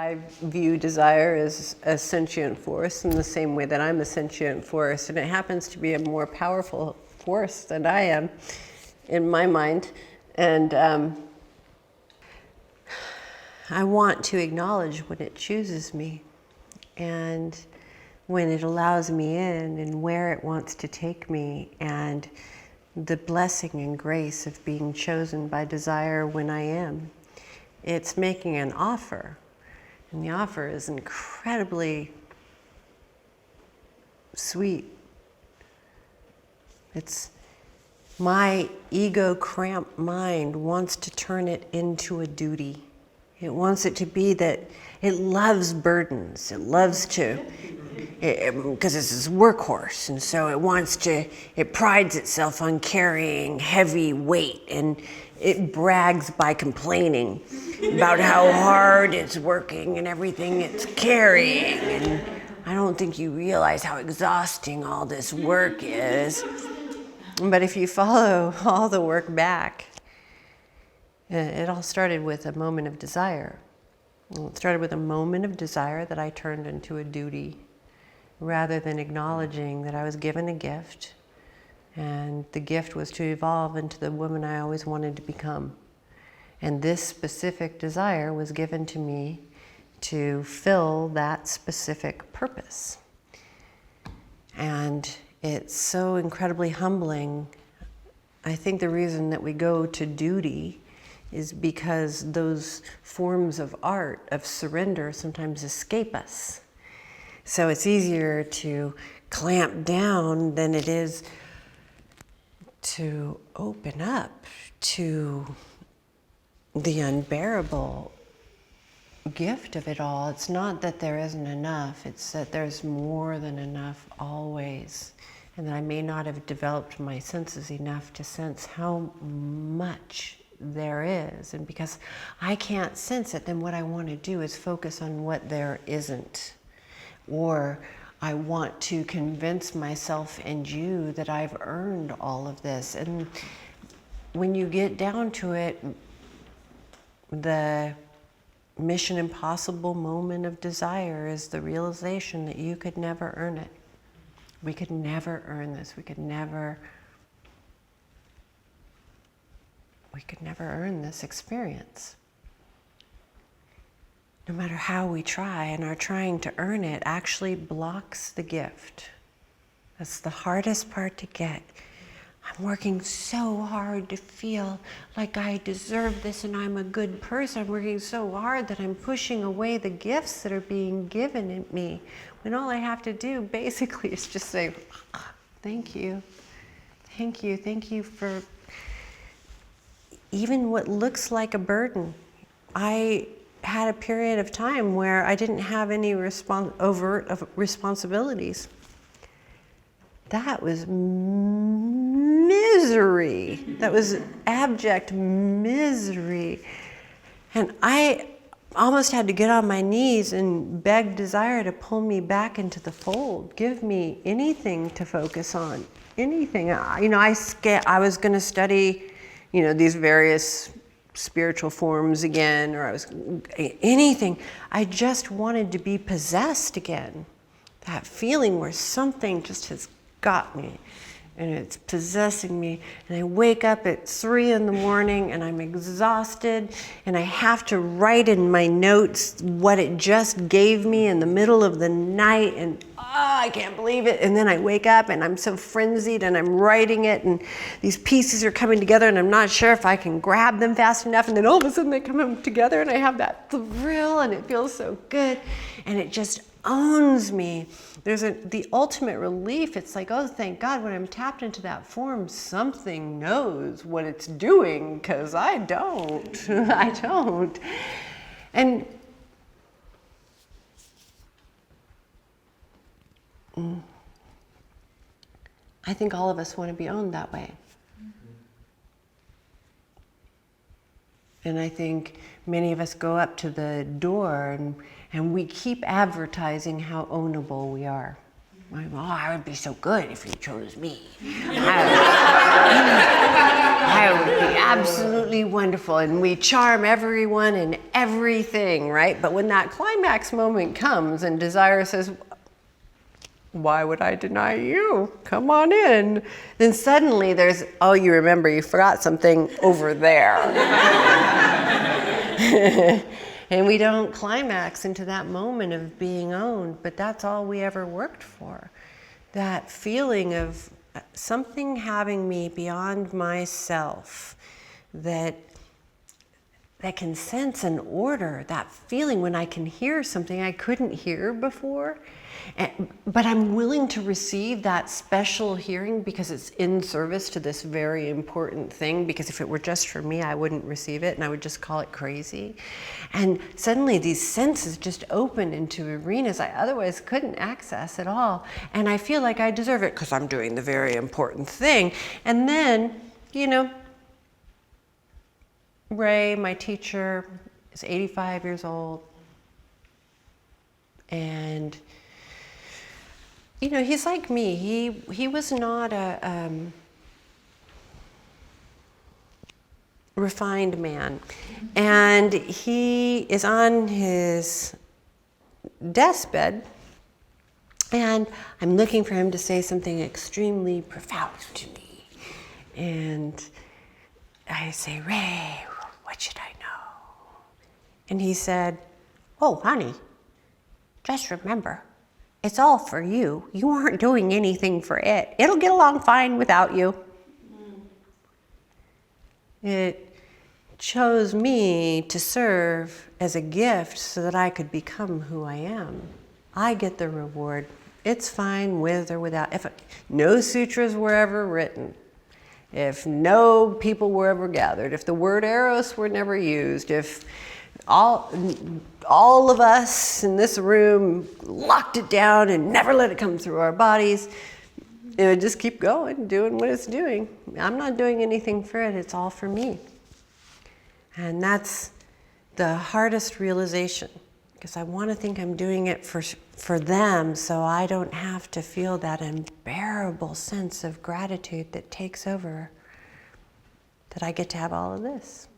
I view desire as a sentient force in the same way that I'm a sentient force, and it happens to be a more powerful force than I am in my mind. And I want to acknowledge when it chooses me and when it allows me in and where it wants to take me, and the blessing and grace of being chosen by desire when I am. It's making an offer, and the offer is incredibly sweet. It's my ego-cramped mind wants to turn it into a duty. It wants it to be that it loves burdens. It loves to, because it's this workhorse, and so it prides itself on carrying heavy weight, and it brags by complaining about how hard it's working and everything it's carrying. And I don't think you realize how exhausting all this work is. But if you follow all the work back, it all started with a moment of desire. It started with a moment of desire that I turned into a duty, rather than acknowledging that I was given a gift, and the gift was to evolve into the woman I always wanted to become. And this specific desire was given to me to fill that specific purpose. And it's so incredibly humbling. I think the reason that we go to duty is because those forms of art, of surrender, sometimes escape us. So it's easier to clamp down than it is to open up to the unbearable gift of it all. It's not that there isn't enough, it's that there's more than enough always. And that I may not have developed my senses enough to sense how much there is. And because I can't sense it, then what I want to do is focus on what there isn't. Or I want to convince myself and you that I've earned all of this. And when you get down to it, the mission impossible moment of desire is the realization that you could never earn it. We could never earn this. We could never earn this experience. No matter how we try, and our trying to earn it actually blocks the gift. That's the hardest part to get. I'm working so hard to feel like I deserve this and I'm a good person. I'm working so hard that I'm pushing away the gifts that are being given at me, when all I have to do basically is just say, thank you, thank you, thank you for even what looks like a burden. I had a period of time where I didn't have any overt responsibilities. That was misery. That was abject misery. And I almost had to get on my knees and beg desire to pull me back into the fold. Give me anything to focus on, anything. I was going to study, these various spiritual forms again, or anything. I just wanted to be possessed again. That feeling where something just has got me and it's possessing me, and I wake up at 3 a.m. and I'm exhausted, and I have to write in my notes what it just gave me in the middle of the night, and I can't believe it. And then I wake up and I'm so frenzied and I'm writing it, and these pieces are coming together and I'm not sure if I can grab them fast enough, and then all of a sudden they come together and I have that thrill and it feels so good, and it just owns me. There's the ultimate relief. It's like, oh, thank God, when I'm tapped into that form, something knows what it's doing, because I don't. I don't. And I think all of us want to be owned that way. And I think many of us go up to the door and we keep advertising how ownable we are. Like, oh, I would be so good if you chose me. I would be absolutely wonderful, and we charm everyone and everything, right? But when that climax moment comes and desire says, why would I deny you? Come on in. Then suddenly there's, oh, you remember, you forgot something over there. And we don't climax into that moment of being owned, but that's all we ever worked for. That feeling of something having me beyond myself, that can sense an order, that feeling when I can hear something I couldn't hear before. But I'm willing to receive that special hearing because it's in service to this very important thing, because if it were just for me, I wouldn't receive it and I would just call it crazy. And suddenly these senses just open into arenas I otherwise couldn't access at all. And I feel like I deserve it because I'm doing the very important thing. And then, Ray, my teacher, is 85 years old. And he's like me. He was not a refined man. And he is on his deathbed, and I'm looking for him to say something extremely profound to me. And I say, Ray, what should I know? And he said, oh, honey, just remember, it's all for you. You aren't doing anything for it. It'll get along fine without you. It chose me to serve as a gift so that I could become who I am. I get the reward. It's fine with or without. If no sutras were ever written, if no people were ever gathered, if the word eros were never used, if all of us in this room locked it down and never let it come through our bodies, it would just keep going, doing what it's doing. I'm not doing anything for it, it's all for me. And that's the hardest realization, because I want to think I'm doing it for them, so I don't have to feel that unbearable sense of gratitude that takes over, that I get to have all of this.